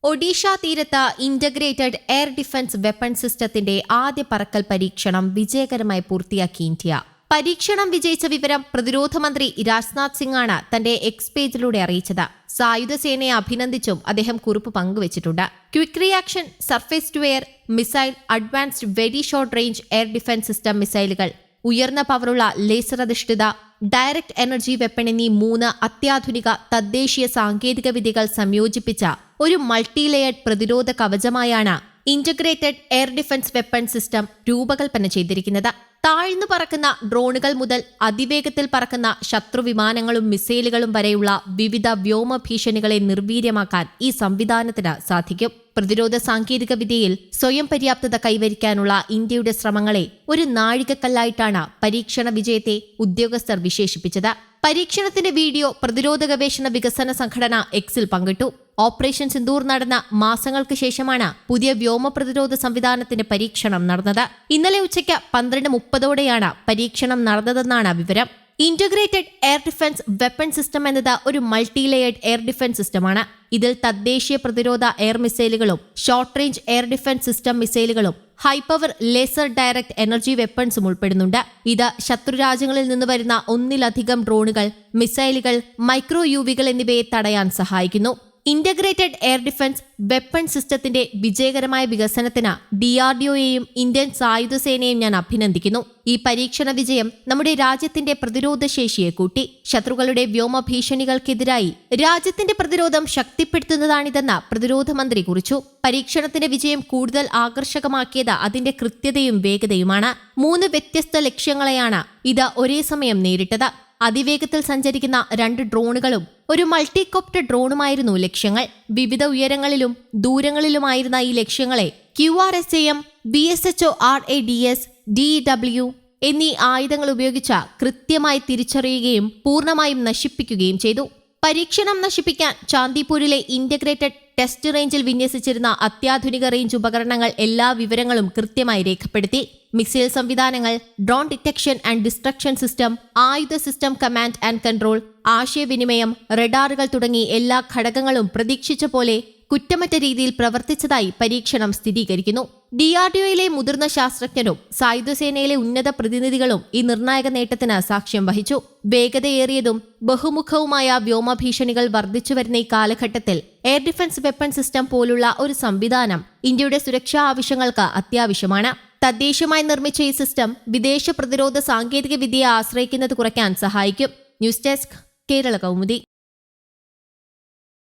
ഒഡീഷ തീരത്ത് integrated air defence weapon സിസ്റ്റത്തിന്റെ ആദ്യ പറക്കൽ പരീക്ഷണം വിജയകരമായി പൂർത്തിയാക്കി ഇന്ത്യ. പരീക്ഷണം വിജയിച്ച വിവരം പ്രതിരോധ മന്ത്രി രാജ്നാഥ് സിംഗാണ് തന്റെ എക്സ് പേജിലൂടെ അറിയിച്ചത്. സായുധ സേനയെ അഭിനന്ദിച്ചും അദ്ദേഹം കുറിപ്പ് പങ്കുവച്ചിട്ടുണ്ട്. Quick reaction surface to air missile, advanced very short range air defence system മിസൈലുകൾ, ഉയർന്ന പവറുള്ള ലേസർ അധിഷ്ഠിത ഡയറക്ട് എനർജി വെപ്പൺ എന്നീ 3 അത്യാധുനിക തദ്ദേശീയ സാങ്കേതിക വിദ്യകൾ സംയോജിപ്പിച്ച ഒരു മൾട്ടി ലെയർഡ് പ്രതിരോധ കവചമായാണ് integrated air defence weapon system രൂപകൽപ്പന ചെയ്തിരിക്കുന്നത്. താഴ്ന്നു പറക്കുന്ന ഡ്രോണുകൾ മുതൽ അതിവേഗത്തിൽ പറക്കുന്ന ശത്രു വിമാനങ്ങളും മിസൈലുകളും വരെയുള്ള വിവിധ വ്യോമ ഭീഷണികളെ നിർവീര്യമാക്കാൻ ഈ സംവിധാനത്തിന് സാധിക്കും. പ്രതിരോധ സാങ്കേതിക വിദ്യയിൽ സ്വയം പര്യാപ്തത കൈവരിക്കാനുള്ള ഇന്ത്യയുടെ ശ്രമങ്ങളെ ഒരു നാഴികക്കല്ലായിട്ടാണ് പരീക്ഷണ വിജയത്തെ ഉദ്യോഗസ്ഥർ വിശേഷിപ്പിച്ചത്. പരീക്ഷണത്തിന്റെ വീഡിയോ പ്രതിരോധ ഗവേഷണ വികസന സംഘടന എക്സിൽ പങ്കിട്ടു. ഓപ്പറേഷൻ സിന്ദൂർ നടന്ന മാസങ്ങൾക്ക് ശേഷമാണ് പുതിയ വ്യോമ പ്രതിരോധ സംവിധാനത്തിന്റെ പരീക്ഷണം നടന്നത്. ഇന്നലെ ഉച്ചയ്ക്ക് 12:30 പരീക്ഷണം നടന്നതെന്നാണ് വിവരം. Integrated air defence weapon system എന്നത് ഒരു മൾട്ടി ലെയർഡ് എയർ ഡിഫൻസ് സിസ്റ്റമാണ്. ഇതിൽ തദ്ദേശീയ പ്രതിരോധ എയർ മിസൈലുകളും short range air defence system മിസൈലുകളും high power laser direct energy വെപ്പൺസും ഉൾപ്പെടുന്നുണ്ട്. ഇത് ശത്രുരാജ്യങ്ങളിൽ നിന്ന് വരുന്ന ഒന്നിലധികം ഡ്രോണുകൾ, മിസൈലുകൾ, മൈക്രോ യുവികൾ എന്നിവയെ തടയാൻ സഹായിക്കുന്നു. ഇന്റഗ്രേറ്റഡ് എയർ ഡിഫൻസ് വെപ്പൺ സിസ്റ്റത്തിന്റെ വിജയകരമായ വികസനത്തിന് DRDOയെയും ഇന്ത്യൻ സായുധ സേനയെയും ഞാൻ അഭിനന്ദിക്കുന്നു. ഈ പരീക്ഷണ വിജയം നമ്മുടെ രാജ്യത്തിന്റെ പ്രതിരോധ ശേഷിയെ കൂട്ടി. ശത്രുക്കളുടെ വ്യോമ ഭീഷണികൾക്കെതിരായി രാജ്യത്തിന്റെ പ്രതിരോധം ശക്തിപ്പെടുത്തുന്നതാണിതെന്ന് പ്രതിരോധ മന്ത്രി കുറിച്ചു. പരീക്ഷണത്തിന്റെ വിജയം കൂടുതൽ ആകർഷകമാക്കിയത് അതിന്റെ കൃത്യതയും വേഗതയുമാണ്. 3 വ്യത്യസ്ത ലക്ഷ്യങ്ങളെയാണ് ഇത് ഒരേ സമയം നേരിട്ടത്. അതിവേഗത്തിൽ സഞ്ചരിക്കുന്ന 2 ഡ്രോണുകളും ഒരു മൾട്ടികോപ്റ്റർ ഡ്രോണുമായിരുന്നു ലക്ഷ്യങ്ങൾ. വിവിധ ഉയരങ്ങളിലും ദൂരങ്ങളിലുമായിരുന്ന ഈ ലക്ഷ്യങ്ങളെ QRSAM, BSHO RADS, DEW എന്നീ ആയുധങ്ങൾ ഉപയോഗിച്ച് കൃത്യമായി തിരിച്ചറിയുകയും പൂർണ്ണമായും നശിപ്പിക്കുകയും ചെയ്തു. പരീക്ഷണം നശിപ്പിക്കാൻ ചാന്ദിപൂരിലെ ഇന്റഗ്രേറ്റഡ് ടെസ്റ്റ് റേഞ്ചിൽ വിന്യസിച്ചിരുന്ന അത്യാധുനിക റേഞ്ച് ഉപകരണങ്ങൾ എല്ലാ വിവരങ്ങളും കൃത്യമായി രേഖപ്പെടുത്തി. മിസൈൽ സംവിധാനങ്ങൾ, drone detection and destruction system, ആയുധ സിസ്റ്റം കമാൻഡ് ആൻഡ് കൺട്രോൾ, ആശയവിനിമയം, റഡാറുകൾ തുടങ്ങി എല്ലാ ഘടകങ്ങളും പ്രതീക്ഷിച്ച പോലെ കുറ്റമറ്റ രീതിയിൽ പ്രവർത്തിച്ചതായി പരീക്ഷണം സ്ഥിരീകരിക്കുന്നു. DRDOയിലെ മുതിർന്ന ശാസ്ത്രജ്ഞരും സായുധസേനയിലെ ഉന്നത പ്രതിനിധികളും ഈ നിർണായക നേട്ടത്തിന് സാക്ഷ്യം വഹിച്ചു. വേഗതയേറിയതും ബഹുമുഖവുമായ വ്യോമ ഭീഷണികൾ വർദ്ധിച്ചുവരുന്ന ഈ കാലഘട്ടത്തിൽ എയർ ഡിഫൻസ് വെപ്പൺ സിസ്റ്റം പോലുള്ള ഒരു സംവിധാനം ഇന്ത്യയുടെ സുരക്ഷാ ആവശ്യങ്ങൾക്ക് അത്യാവശ്യമാണ്. തദ്ദേശീയമായി നിർമ്മിച്ച ഈ സിസ്റ്റം വിദേശ പ്രതിരോധ സാങ്കേതിക വിദ്യയെ ആശ്രയിക്കുന്നത് കുറയ്ക്കാൻ സഹായിക്കും. News desk, Kerala Kaumudi.